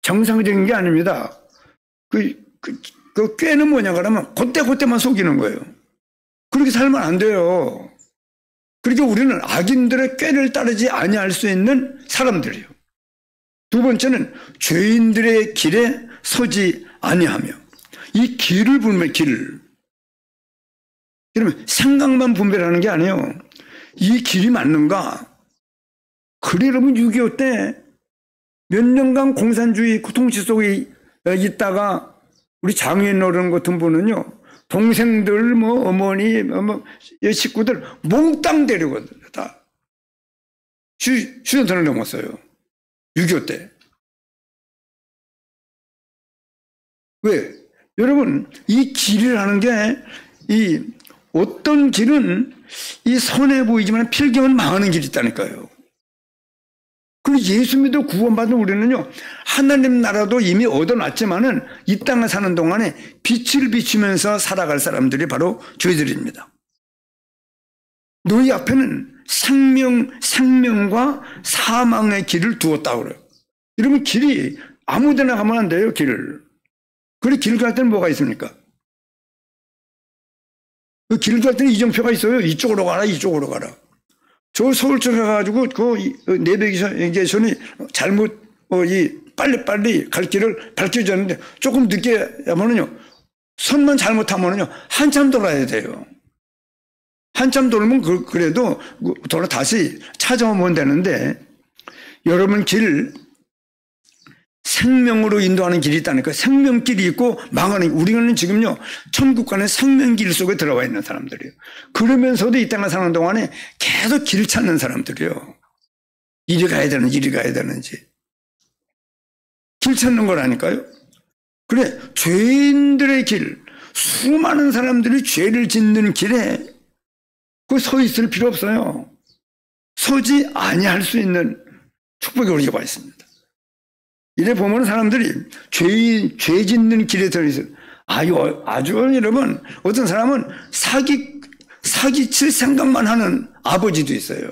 정상적인 게 아닙니다. 그 꾀는 뭐냐 그러면 그때만 속이는 거예요. 그렇게 살면 안 돼요. 그러니까 우리는 악인들의 꾀를 따르지 아니할 수 있는 사람들이에요. 두 번째는 죄인들의 길에 서지 아니하며 이 길을 분별 그러면 생각만 분별하는 게 아니에요. 이 길이 맞는가? 그래 여러분 6.25 때 몇 년간 공산주의 통치 속에 있다가 우리 장애인 어른 같은 분은요 동생들, 뭐 어머니, 뭐 식구들 몽땅 데리고 다 휴전선을 넘었어요. 6.25 때. 왜? 여러분, 이 길이라는 게, 어떤 길은 이 선해 보이지만 필경은 망하는 길이 있다니까요. 그리고 예수 믿어 구원받은 우리는요, 하나님 나라도 이미 얻어놨지만은 이 땅에 사는 동안에 빛을 비추면서 살아갈 사람들이 바로 저희들입니다. 너희 앞에는 생명과 사망의 길을 두었다고 그래요. 이러면 길이 아무 데나 가면 안 돼요, 길을. 그래, 길 갈 때는 뭐가 있습니까? 그 길 갈 때는 이정표가 있어요. 이쪽으로 가라, 이쪽으로 가라. 저 서울 쪽에 가가지고 그 내비게이션이 잘못 빨리 갈 길을 밝혀줬는데 조금 늦게 하면은요, 선만 잘못하면은요, 한참 돌아야 돼요. 한참 돌면 그래도 돌아 다시 찾아오면 되는데, 여러분 길, 생명으로 인도하는 길이 있다니까. 생명길이 있고 망하는, 우리는 지금요, 천국과는 생명길 속에 들어와 있는 사람들이에요. 그러면서도 이 땅에 사는 동안에 계속 길 찾는 사람들이에요. 이리 가야 되는지, 이리 가야 되는지. 길 찾는 거라니까요. 그래, 죄인들의 길, 수많은 사람들이 죄를 짓는 길에 그 서 있을 필요 없어요. 서지 아니할 수 있는 축복이 우리가 있습니다. 이래 보면 사람들이 죄 짓는 길에 들어있어요. 아주 여러분, 어떤 사람은 사기칠 생각만 하는 아버지도 있어요.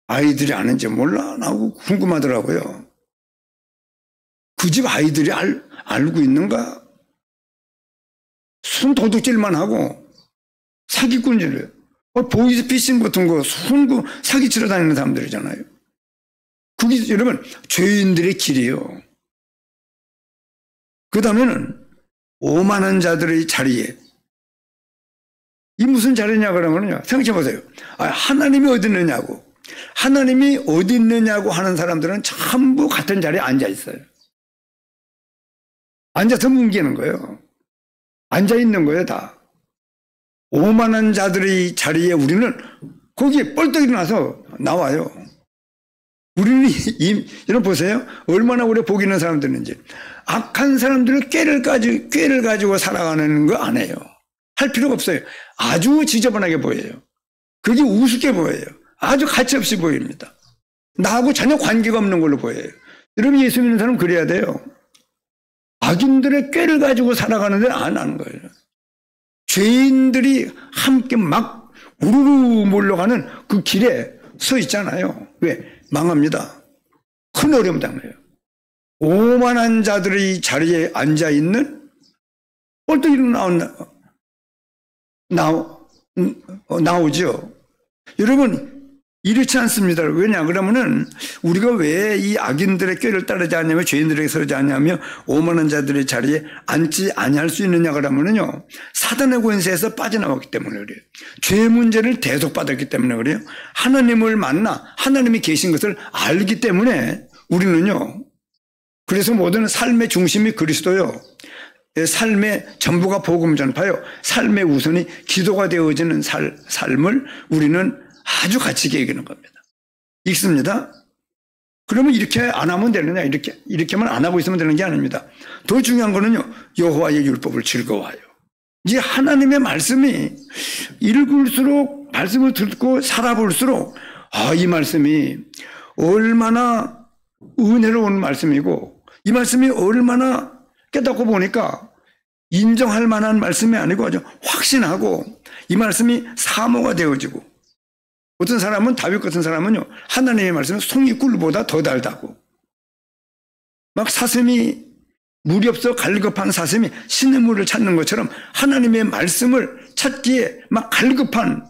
아이들이 아는지 몰라? 하고 궁금하더라고요. 그 집 아이들이 알고 있는가? 순 도둑질만 하고 사기꾼이래요. 보이스피싱 같은 거 사기치러 다니는 사람들이잖아요. 그게 여러분 죄인들의 길이에요. 그 다음에는 오만한 자들의 자리에, 이 무슨 자리냐 그러면요, 생각해 보세요. 하나님이 어디 있느냐고, 하나님이 어디 있느냐고 하는 사람들은 전부 같은 자리에 앉아 있어요. 앉아서 뭉개는 거예요. 앉아 있는 거예요, 다. 오만한 자들의 자리에 우리는 거기에 뻘떡 일어나서 나와요. 우리는 여러분 보세요. 얼마나 우리 복 있는 사람들인지. 악한 사람들은 꾀를 가지고 살아가는 거 안 해요. 할 필요가 없어요. 아주 지저분하게 보여요. 그게 우습게 보여요. 아주 가치없이 보입니다. 나하고 전혀 관계가 없는 걸로 보여요. 여러분 예수 믿는 사람은 그래야 돼요. 악인들의 꾀를 가지고 살아가는 데는 안 하는 거예요. 죄인들이 함께 막 우르르 몰려가는 그 길에 서 있잖아요. 왜? 망합니다. 큰 어려움 당해요. 오만한 자들의 자리에 앉아있는 뻘떡 나오죠. 여러분 이렇지 않습니다. 왜냐 그러면은 우리가 왜 이 악인들의 꾀를 따르지 않냐면, 죄인들에게 서지 않냐며 오만한 자들의 자리에 앉지 아니할 수 있느냐 그러면은요, 사단의 권세에서 빠져나왔기 때문에 그래요. 죄 문제를 대속받았기 때문에 그래요. 하나님을 만나 하나님이 계신 것을 알기 때문에 우리는요, 그래서 모든 삶의 중심이 그리스도요, 삶의 전부가 복음 전파요, 삶의 우선이 기도가 되어지는 삶을 우리는 아주 가치 있게 여기는 겁니다. 읽습니다. 그러면 이렇게 안 하면 되느냐? 이렇게만 안 하고 있으면 되는 게 아닙니다. 더 중요한 거는요, 여호와의 율법을 즐거워하여. 이제 하나님의 말씀이 읽을수록, 말씀을 듣고 살아볼수록, 이 말씀이 얼마나 은혜로운 말씀이고, 이 말씀이 얼마나 깨닫고 보니까 인정할 만한 말씀이 아니고 아주 확신하고, 이 말씀이 사모가 되어지고, 어떤 사람은, 다윗 같은 사람은요, 하나님의 말씀은 송이꿀보다 더 달다고. 막 사슴이, 물이 없어 갈급한 사슴이 신의 물을 찾는 것처럼 하나님의 말씀을 찾기에 막 갈급한.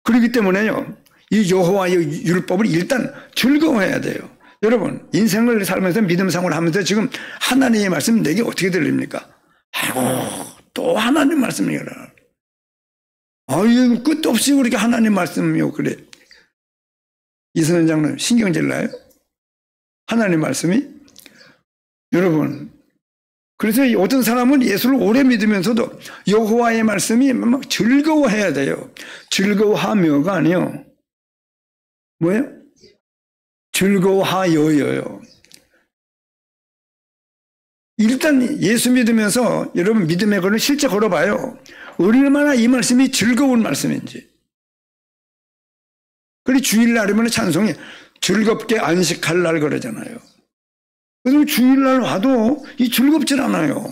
그렇기 때문에요, 이 여호와의 율법을 일단 즐거워해야 돼요. 여러분, 인생을 살면서 믿음 생활을 하면서 지금 하나님의 말씀 내게 어떻게 들립니까? 아이고, 또 하나님 말씀이라. 이거 끝도 없이 우리가 하나님 말씀이요. 그래. 이선현 장로님, 신경질 나요? 하나님 말씀이? 여러분, 그래서 어떤 사람은 예수를 오래 믿으면서도 여호와의 말씀이 막 즐거워해야 돼요. 즐거워하며가 아니요. 뭐예요? 즐거워하여요. 일단 예수 믿으면서 여러분 믿음의 걸을 실제 걸어봐요. 얼마나 이 말씀이 즐거운 말씀인지. 그리고 주일날이면 찬송이 즐겁게 안식할 날 그러잖아요. 그래서 주일날 와도 이 즐겁질 않아요.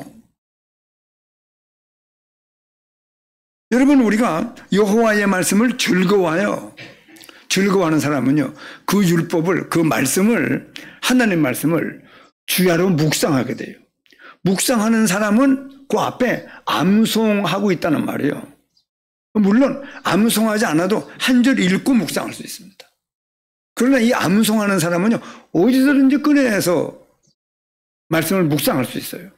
여러분 우리가 여호와의 말씀을 즐거워하는 사람은요. 그 율법을 그 말씀을 하나님 말씀을 주야로 묵상하게 돼요. 묵상하는 사람은 그 앞에 암송하고 있다는 말이에요. 물론 암송하지 않아도 한 절 읽고 묵상할 수 있습니다. 그러나 이 암송하는 사람은요. 어디서든지 꺼내서 말씀을 묵상할 수 있어요.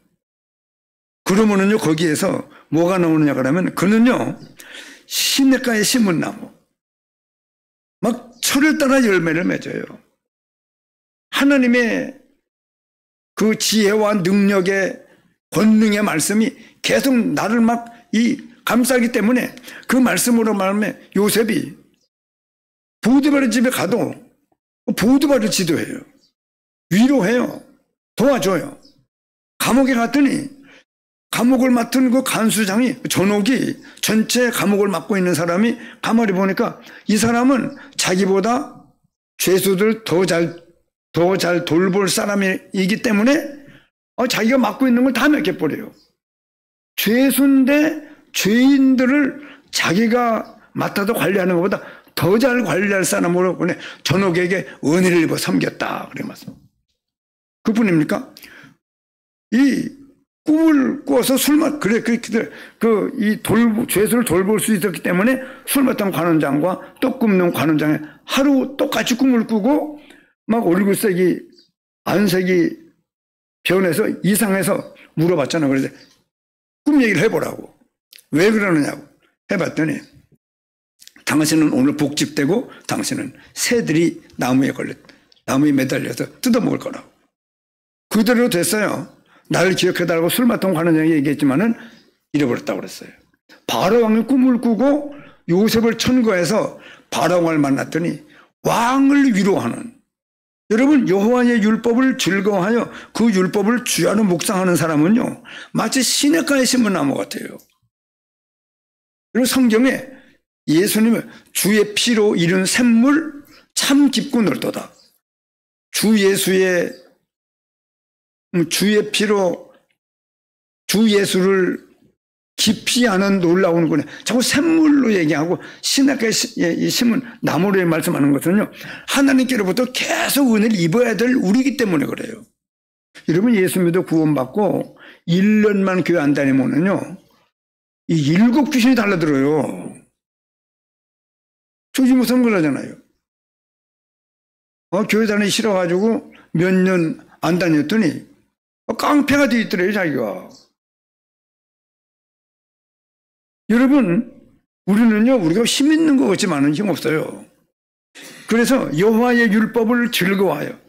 그러면은요 거기에서 뭐가 나오느냐 그러면 그는요 시냇가에 심은 나무 막 철을 따라 열매를 맺어요. 하나님의 그 지혜와 능력의 권능의 말씀이 계속 나를 막 감싸기 때문에 그 말씀으로 말하면 요셉이 보디발의 집에 가도 보디발을 지도해요. 위로해요. 도와줘요. 감옥에 갔더니 감옥을 맡은 그 간수장이 전옥이 전체 감옥을 맡고 있는 사람이 가만히 보니까 이 사람은 자기보다 죄수들 더 잘 돌볼 사람이기 때문에 자기가 맡고 있는 걸 다 맡겨버려요. 죄수인데 죄인들을 자기가 맡아서 관리하는 것보다 더 잘 관리할 사람으로 보내 전옥에게 은혜를 입어 섬겼다. 그래 말씀. 그뿐입니까? 이 꿈을 꿔서 죄수를 돌볼 수 있었기 때문에 술 맡던 관원장과 떡 굽는 관원장이 하루 똑같이 꿈을 꾸고 막 얼굴색이 안색이 변해서 이상해서 물어봤잖아요. 그래서 꿈 얘기를 해보라고. 왜 그러느냐고 해봤더니 당신은 오늘 복집되고 당신은 새들이 나무에 매달려서 뜯어먹을 거라고. 그대로 됐어요. 나를 기억해달라고 술 맡은 관원장이 얘기했지만은 잃어버렸다고 그랬어요. 바로왕이 꿈을 꾸고 요셉을 천거해서 바로왕을 만났더니 왕을 위로하는 여러분 여호와의 율법을 즐거워하여 그 율법을 주야로 묵상하는 사람은요 마치 시냇가에 심은 나무 같아요. 그리고 성경에 예수님은 주의 피로 이룬 샘물 참 깊고 넓도다. 주의 피로 주 예수를 깊이 아는 놀라운 거네. 자꾸 샘물로 얘기하고 시냇가에 심은 나무로 말씀하는 것은요. 하나님께로부터 계속 은혜를 입어야 될 우리이기 때문에 그래요. 여러분 예수 믿어 구원받고 1년만 교회 안 다니면은요. 이 7 귀신이 달라들어요. 조지무선 그러잖아요. 교회 다니기 싫어가지고 몇 년 안 다녔더니 깡패가 되어 있더래요 자기가. 여러분 우리는요 우리가 힘 있는 것 같지만은 힘 없어요. 그래서 여호와의 율법을 즐거워하여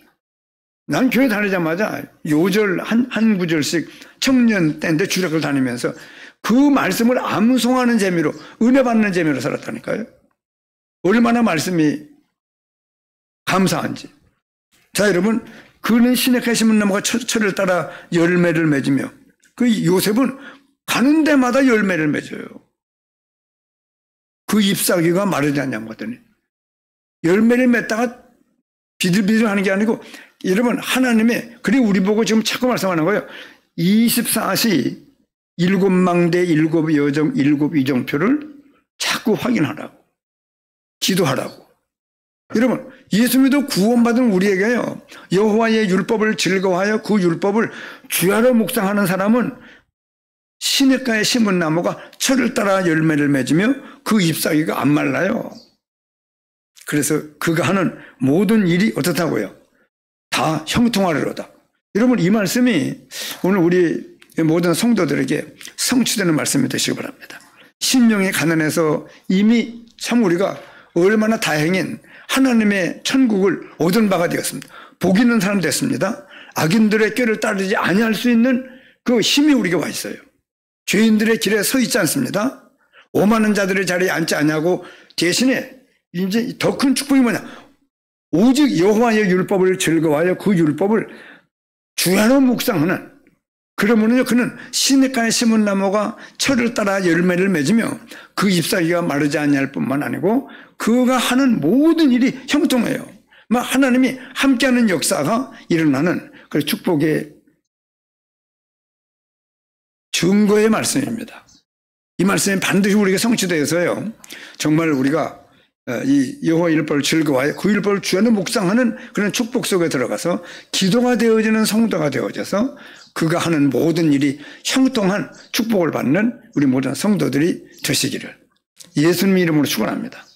난 교회 다니자마자 요절 한 구절씩 청년 때인데 주력을 다니면서 그 말씀을 암송하는 재미로 은혜 받는 재미로 살았다니까요. 얼마나 말씀이 감사한지. 자 여러분 그는 시냇가에 심은 나무가 철을 따라 열매를 맺으며 그 요셉은 가는 데마다 열매를 맺어요. 그 잎사귀가 마르지 않냐고 했더니 열매를 맺다가 비들비들하는 게 아니고 여러분 하나님의 그리고 우리 보고 지금 자꾸 말씀하는 거예요. 24시 7망대 7여정 7이정표를 자꾸 확인하라고 기도하라고. 여러분 예수 믿어 구원받은 우리에게요 여호와의 율법을 즐거워하여 그 율법을 주야로 묵상하는 사람은 시냇가에 심은 나무가 철을 따라 열매를 맺으며 그 잎사귀가 안 말라요. 그래서 그가 하는 모든 일이 어떻다고요? 다 형통하리로다. 여러분 이 말씀이 오늘 우리 모든 성도들에게 성취되는 말씀이 되시기 바랍니다. 심령이 가난해서 이미 참 우리가 얼마나 다행인 하나님의 천국을 얻은 바가 되었습니다. 복 있는 사람 됐습니다. 악인들의 꾀를 따르지 아니할 수 있는 그 힘이 우리에게 와 있어요. 죄인들의 길에 서 있지 않습니다. 오만한 자들의 자리에 앉지 않냐고 대신에 이제 더 큰 축복이 뭐냐? 오직 여호와의 율법을 즐거워하여 그 율법을 주야로 묵상하는, 그러면요 그는 시냇가에 심은 나무가 철을 따라 열매를 맺으며 그 잎사귀가 마르지 아니할 뿐만 아니고 그가 하는 모든 일이 형통해요. 막 하나님이 함께하는 역사가 일어나는 그 축복의 증거의 말씀입니다. 이 말씀이 반드시 우리에게 성취되어서요 정말 우리가 이 여호와 율법을 즐거워하여 그 율법을 주야로 묵상하는 그런 축복 속에 들어가서 기도가 되어지는 성도가 되어져서 그가 하는 모든 일이 형통한 축복을 받는 우리 모든 성도들이 되시기를 예수님 이름으로 축원합니다.